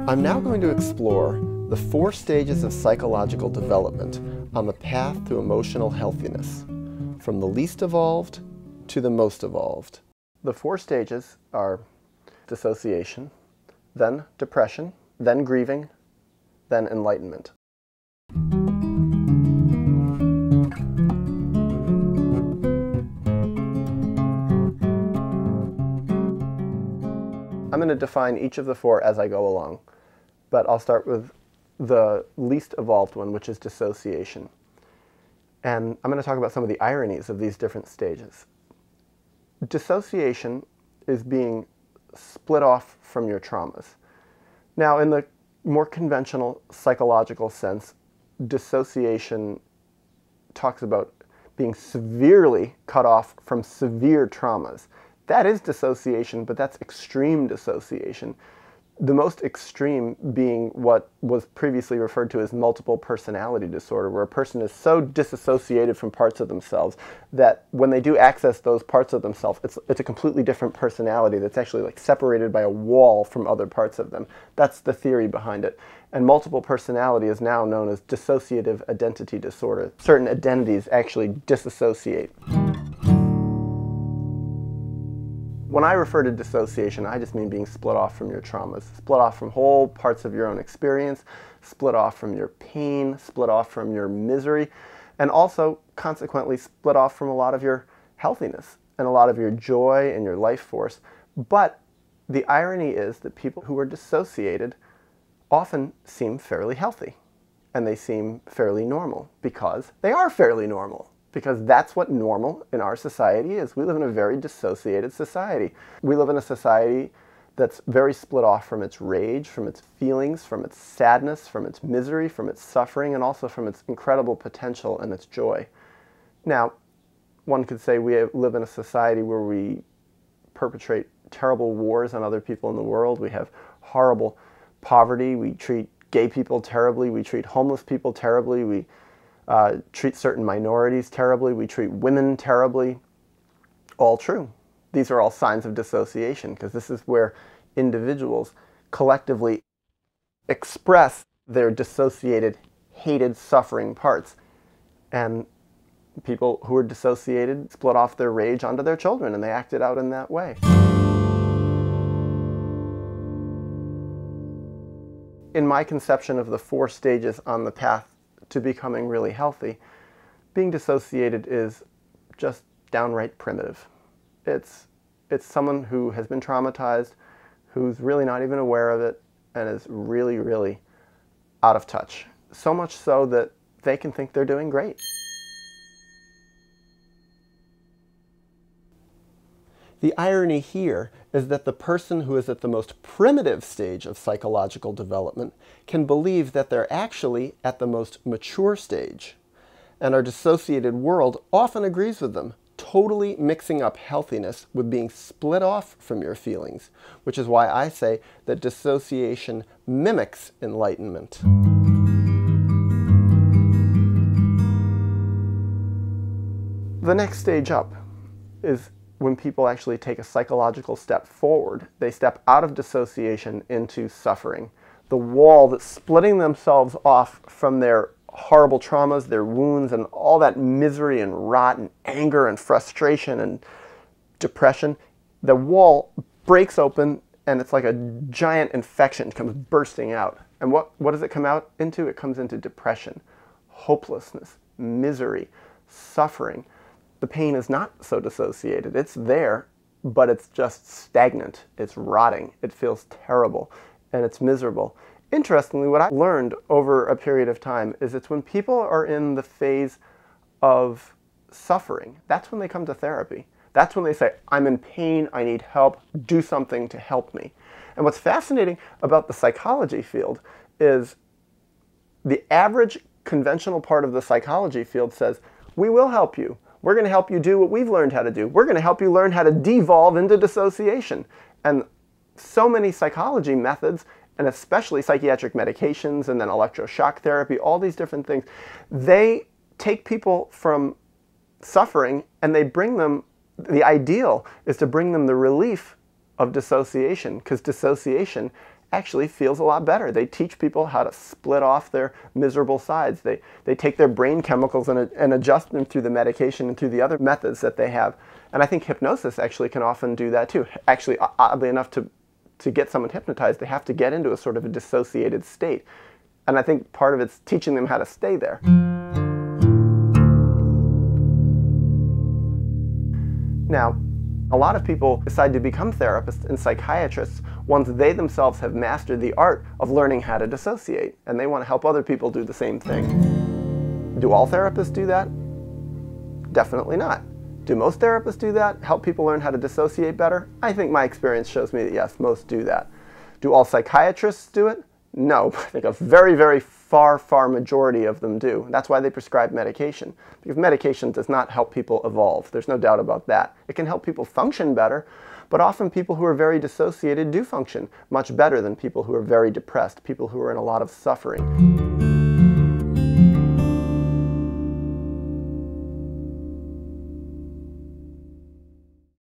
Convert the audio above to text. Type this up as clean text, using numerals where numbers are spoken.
I'm now going to explore the 4 stages of psychological development on the path to emotional healthiness, from the least evolved to the most evolved. The 4 stages are dissociation, then depression, then grieving, then enlightenment. I'm going to define each of the 4 as I go along, but I'll start with the least evolved one, which is dissociation. And I'm going to talk about some of the ironies of these different stages. Dissociation is being split off from your traumas. Now, in the more conventional psychological sense, dissociation talks about being severely cut off from severe traumas. That is dissociation, but that's extreme dissociation. The most extreme being what was previously referred to as multiple personality disorder, where a person is so disassociated from parts of themselves that when they do access those parts of themselves, it's a completely different personality that's actually like separated by a wall from other parts of them. That's the theory behind it. And multiple personality is now known as dissociative identity disorder. Certain identities actually disassociate. When I refer to dissociation, I just mean being split off from your traumas, split off from whole parts of your own experience, split off from your pain, split off from your misery, and also, consequently, split off from a lot of your healthiness and a lot of your joy and your life force. But the irony is that people who are dissociated often seem fairly healthy, and they seem fairly normal because they are fairly normal. Because that's what normal in our society is. We live in a very dissociated society. We live in a society that's very split off from its rage, from its feelings, from its sadness, from its misery, from its suffering, and also from its incredible potential and its joy. Now, one could say we live in a society where we perpetrate terrible wars on other people in the world. We have horrible poverty. We treat gay people terribly. We treat homeless people terribly. We treat certain minorities terribly, we treat women terribly. All true. These are all signs of dissociation, because this is where individuals collectively express their dissociated, hated, suffering parts. And people who are dissociated split off their rage onto their children, and they act it out in that way. In my conception of the 4 stages on the path to becoming really healthy, being dissociated is just downright primitive. It's someone who has been traumatized, who's really not even aware of it, and is really, really out of touch. So much so that they can think they're doing great. The irony here is that the person who is at the most primitive stage of psychological development can believe that they're actually at the most mature stage. And our dissociated world often agrees with them, totally mixing up healthiness with being split off from your feelings, which is why I say that dissociation mimics enlightenment. The next stage up is when people actually take a psychological step forward. They step out of dissociation into suffering. The wall that's splitting themselves off from their horrible traumas, their wounds, and all that misery and rot and anger and frustration and depression, the wall breaks open and it's like a giant infection comes bursting out. And what does it come out into? It comes into depression, hopelessness, misery, suffering. The pain is not so dissociated. It's there, but it's just stagnant. It's rotting. It feels terrible, and it's miserable. Interestingly, what I learned over a period of time is it's when people are in the phase of suffering, that's when they come to therapy. That's when they say, I'm in pain, I need help, do something to help me. And what's fascinating about the psychology field is the average conventional part of the psychology field says, we will help you. We're going to help you do what we've learned how to do. We're going to help you learn how to devolve into dissociation. And so many psychology methods, and especially psychiatric medications and then electroshock therapy, all these different things, they take people from suffering and they bring them The ideal is to bring them the relief of dissociation, because dissociation actually feels a lot better. They teach people how to split off their miserable sides. They take their brain chemicals and adjust them through the medication and through the other methods that they have. And I think hypnosis actually can often do that too. Actually, oddly enough, to get someone hypnotized, they have to get into a sort of a dissociated state. And I think part of it's teaching them how to stay there. Now, a lot of people decide to become therapists and psychiatrists once they themselves have mastered the art of learning how to dissociate, and they want to help other people do the same thing. Do all therapists do that? Definitely not. Do most therapists do that? Help people learn how to dissociate better? I think my experience shows me that yes, most do that. Do all psychiatrists do it? No, I think a very, very far majority of them do. That's why they prescribe medication, because medication does not help people evolve. There's no doubt about that. It can help people function better, but often people who are very dissociated do function much better than people who are very depressed, people who are in a lot of suffering.